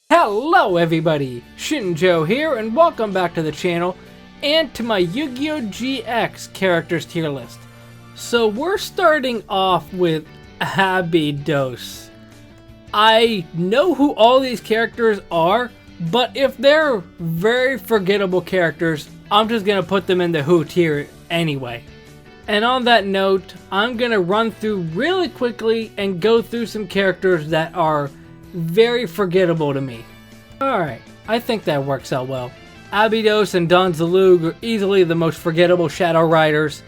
Hello everybody, Shinjo here, and welcome back to the channel and to my Yu-Gi-Oh! GX characters tier list. So we're starting off with Abydos. I know who all these characters are, but if they're very forgettable characters, I'm just gonna put them in the Who tier anyway. And on that note, I'm gonna run through really quickly and go through some characters that are very forgettable to me. Alright, I think that works out well. Abydos and Don Zalug are easily the most forgettable Shadow Riders.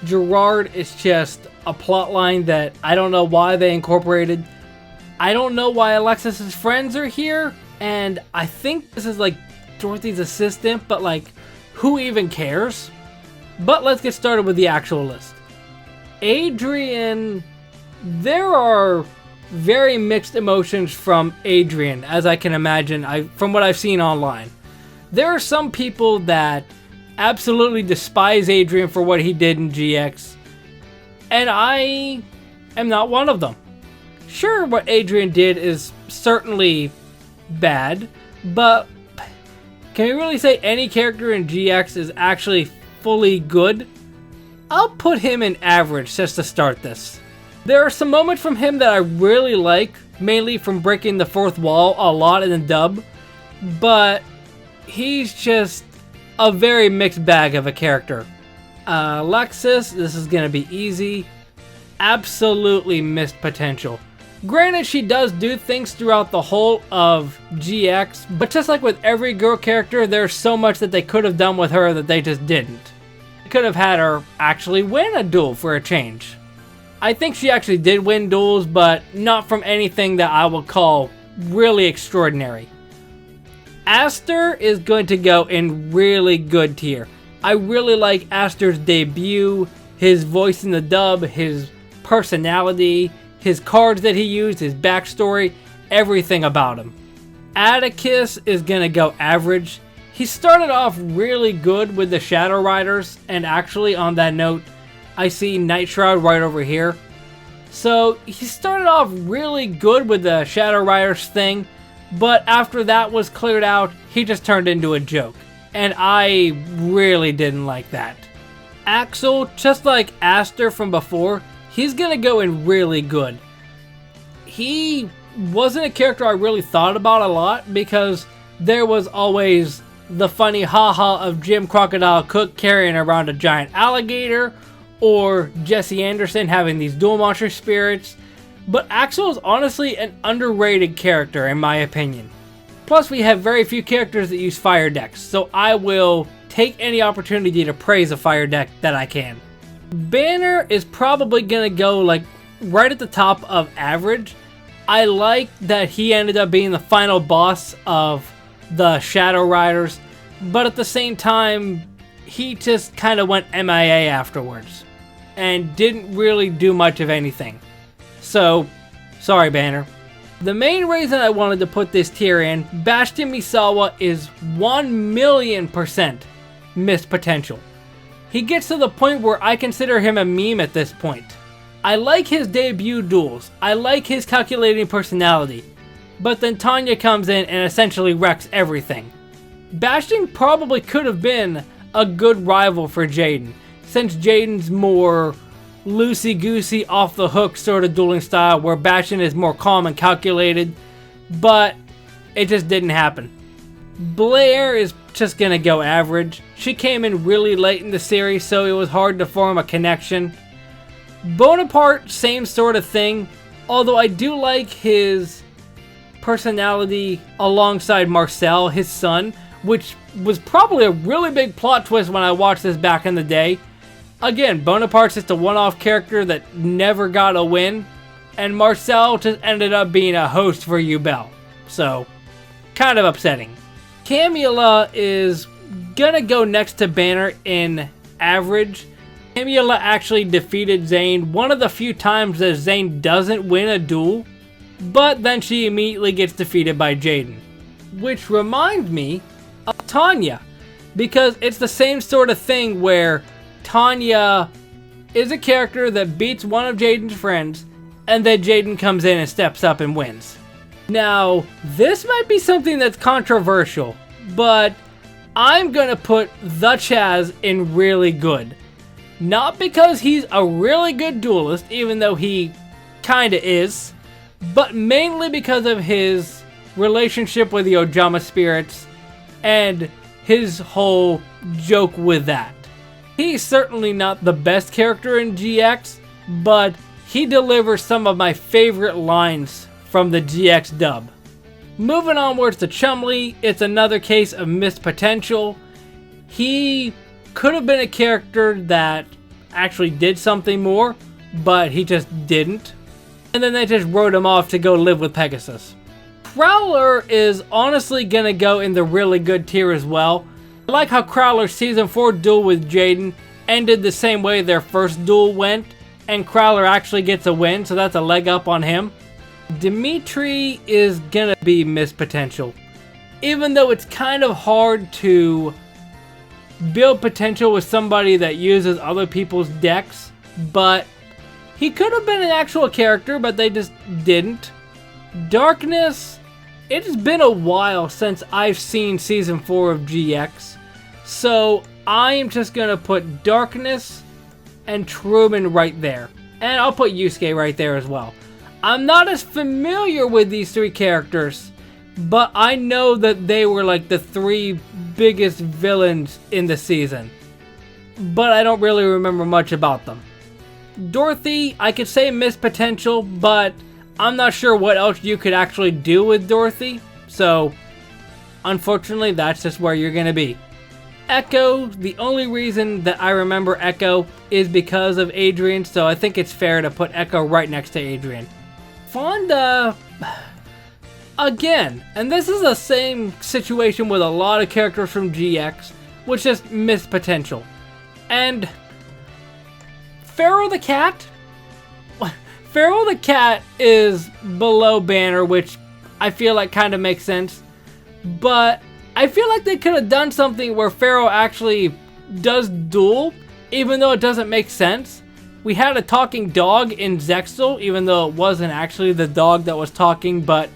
Gerard is just a plotline that I don't know why they incorporated. I don't know why Alexis's friends are here, and I think this is like Dorothy's assistant, but like, who even cares? But let's get started with the actual list. Adrian, there are very mixed emotions from Adrian, as I can imagine from what I've seen online. There are some people that absolutely despise Adrian for what he did in GX, and I am not one of them. Sure, what Adrian did is certainly bad, but can we really say any character in GX is actually fully good? I'll put him in average just to start this. There are some moments from him that I really like, mainly from breaking the fourth wall a lot in the dub, but he's just a very mixed bag of a character. Alexis, this is going to be easy. Absolutely missed potential. Granted, she does do things throughout the whole of GX, but just like with every girl character, there's so much that they could have done with her that they just didn't. They could have had her actually win a duel for a change. I think she actually did win duels, but not from anything that I would call really extraordinary. Aster is going to go in really good tier. I really like Aster's debut, his voice in the dub, his personality, his cards that he used, his backstory, everything about him. Atticus is going to go average. He started off really good with the Shadow Riders, and actually on that note, I see Night Shroud right over here. So he started off really good with the Shadow Riders thing, but after that was cleared out, he just turned into a joke. And I really didn't like that. Axel, just like Aster from before, he's gonna go in really good. He wasn't a character I really thought about a lot because there was always the funny haha of Jim Crocodile Cook carrying around a giant alligator, or Jesse Anderson having these dual monster spirits, but Axel is honestly an underrated character in my opinion. Plus we have very few characters that use fire decks, so I will take any opportunity to praise a fire deck that I can. Banner is probably gonna go like right at the top of average. I like that he ended up being the final boss of the Shadow Riders, but at the same time he just kind of went MIA afterwards and didn't really do much of anything. So, sorry Banner. The main reason I wanted to put this tier in, Bastion Misawa is 1,000,000% missed potential. He gets to the point where I consider him a meme at this point. I like his debut duels, I like his calculating personality, but then Tanya comes in and essentially wrecks everything. Bastion probably could have been a good rival for Jaden, since Jaden's more loosey-goosey, off-the-hook sort of dueling style, where Bastion is more calm and calculated, but it just didn't happen. Blair is just gonna go average. She came in really late in the series, so it was hard to form a connection. Bonaparte, same sort of thing, although I do like his personality alongside Marcel, his son, which was probably a really big plot twist when I watched this back in the day. Again, Bonaparte's just a one-off character that never got a win, and Marcel just ended up being a host for Yubel. So, kind of upsetting. Camula is gonna go next to Banner in average. Camula actually defeated Zane one of the few times that Zane doesn't win a duel, but then she immediately gets defeated by Jaden. Which reminds me of Tanya, because it's the same sort of thing where Tanya is a character that beats one of Jaden's friends, and then Jaden comes in and steps up and wins. Now, this might be something that's controversial, but I'm gonna put the Chaz in really good. Not because he's a really good duelist, even though he kinda is, but mainly because of his relationship with the Ojama spirits and his whole joke with that. He's certainly not the best character in GX, but he delivers some of my favorite lines from the GX dub. Moving onwards to Chumley, it's another case of missed potential. He could have been a character that actually did something more, but he just didn't. And then they just wrote him off to go live with Pegasus. Crowler is honestly gonna go in the really good tier as well. I like how Crowler's Season 4 duel with Jaden ended the same way their first duel went, and Crowler actually gets a win, so that's a leg up on him. Dimitri is gonna be missed potential. Even though it's kind of hard to build potential with somebody that uses other people's decks, but he could have been an actual character, but they just didn't. Darkness, it's been a while since I've seen Season 4 of GX, so I am just gonna put Darkness and Truman right there. And I'll put Yusuke right there as well. I'm not as familiar with these three characters, but I know that they were like the three biggest villains in the season. But I don't really remember much about them. Dorothy, I could say missed potential, but I'm not sure what else you could actually do with Dorothy. So, unfortunately, that's just where you're going to be. Echo, the only reason that I remember Echo is because of Adrian, so I think it's fair to put Echo right next to Adrian. Fonda, again, and this is the same situation with a lot of characters from GX, which just missed potential. And Pharaoh the Cat? Pharaoh the Cat is below Banner, which I feel like kind of makes sense. But I feel like they could have done something where Pharaoh actually does duel, even though it doesn't make sense. We had a talking dog in Zexal, even though it wasn't actually the dog that was talking, but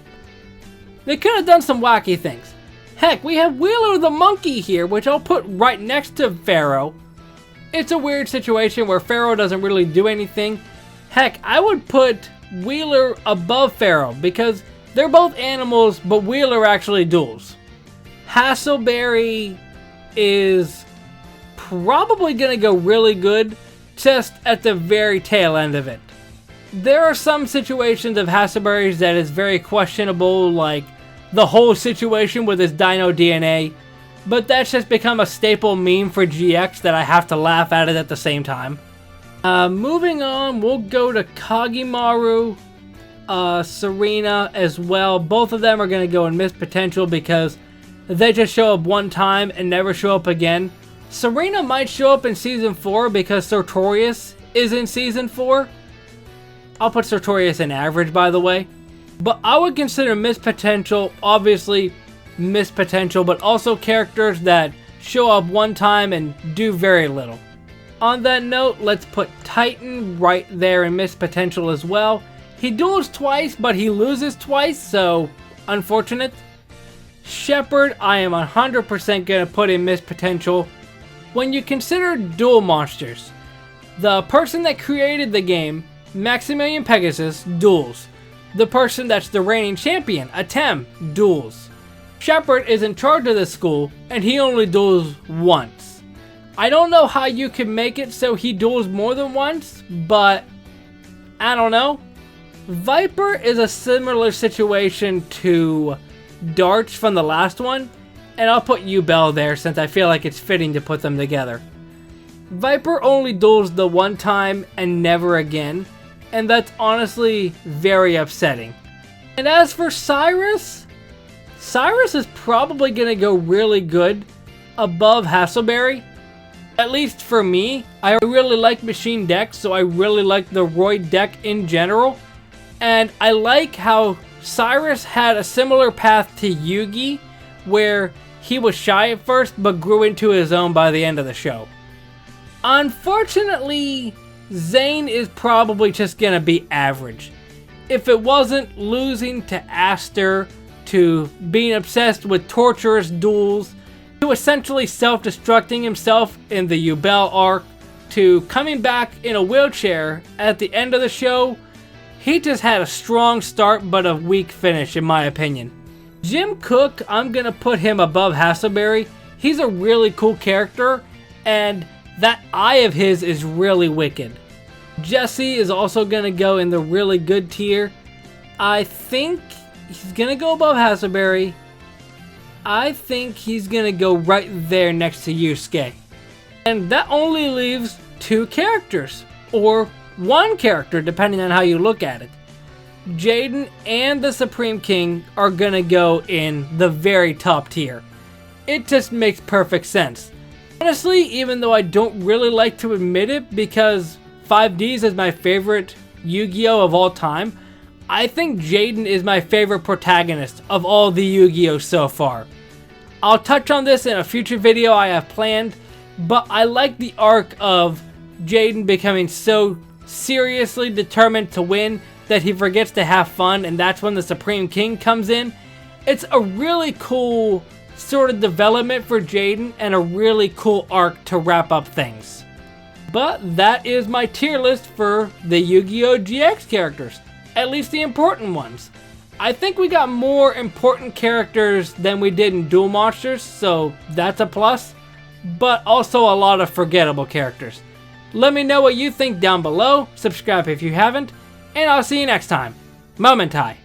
they could have done some wacky things. Heck, we have Wheeler the Monkey here, which I'll put right next to Pharaoh. It's a weird situation where Pharaoh doesn't really do anything. Heck, I would put Wheeler above Pharaoh because they're both animals, but Wheeler actually duels. Hassleberry is probably going to go really good just at the very tail end of it. There are some situations of Hassleberry's that is very questionable, like the whole situation with his Dino DNA, but that's just become a staple meme for GX that I have to laugh at it at the same time. Moving on, we'll go to Kagimaru, Serena as well. Both of them are going to go in missed potential because they just show up one time and never show up again. Serena might show up in Season 4 because Sartorius is in Season 4. I'll put Sartorius in average, by the way. But I would consider missed potential, obviously missed potential, but also characters that show up one time and do very little. On that note, let's put Titan right there in missed potential as well. He duels twice, but he loses twice, so unfortunate. Shepard, I am 100% going to put in missed potential. When you consider duel monsters, the person that created the game, Maximilian Pegasus, duels. The person that's the reigning champion, Atem, duels. Shepard is in charge of the school, and he only duels once. I don't know how you can make it so he duels more than once, but I don't know. Viper is a similar situation to Darts from the last one, and I'll put Yubel there since I feel like it's fitting to put them together. Viper only duels the one time and never again, and that's honestly very upsetting. And as for Cyrus, Cyrus is probably going to go really good above Hassleberry. At least for me, I really like machine decks, so I really like the Roy deck in general. And I like how Cyrus had a similar path to Yugi, where he was shy at first, but grew into his own by the end of the show. Unfortunately, Zane is probably just going to be average. if it wasn't losing to Aster, to being obsessed with torturous duels, to essentially self-destructing himself in the Yubel arc, to coming back in a wheelchair at the end of the show, he just had a strong start but a weak finish in my opinion. Jim Cook, I'm gonna put him above Hasselberry. He's a really cool character, and that eye of his is really wicked. Jesse is also gonna go in the really good tier. I think he's gonna go above Hasselberry. I think he's gonna go right there next to Yusuke. And that only leaves 2 characters, or 1 character depending on how you look at it. Jaden and the Supreme King are gonna go in the very top tier. It just makes perfect sense. Honestly, even though I don't really like to admit it because 5Ds is my favorite Yu-Gi-Oh of all time, I think Jaden is my favorite protagonist of all the Yu-Gi-Oh so far. I'll touch on this in a future video I have planned, but I like the arc of Jaden becoming so seriously determined to win that he forgets to have fun, and that's when the Supreme King comes in. It's a really cool sort of development for Jaden and a really cool arc to wrap up things. But that is my tier list for the Yu-Gi-Oh! GX characters, at least the important ones. I think we got more important characters than we did in Duel Monsters, so that's a plus, but also a lot of forgettable characters. Let me know what you think down below, subscribe if you haven't, and I'll see you next time. Momentai.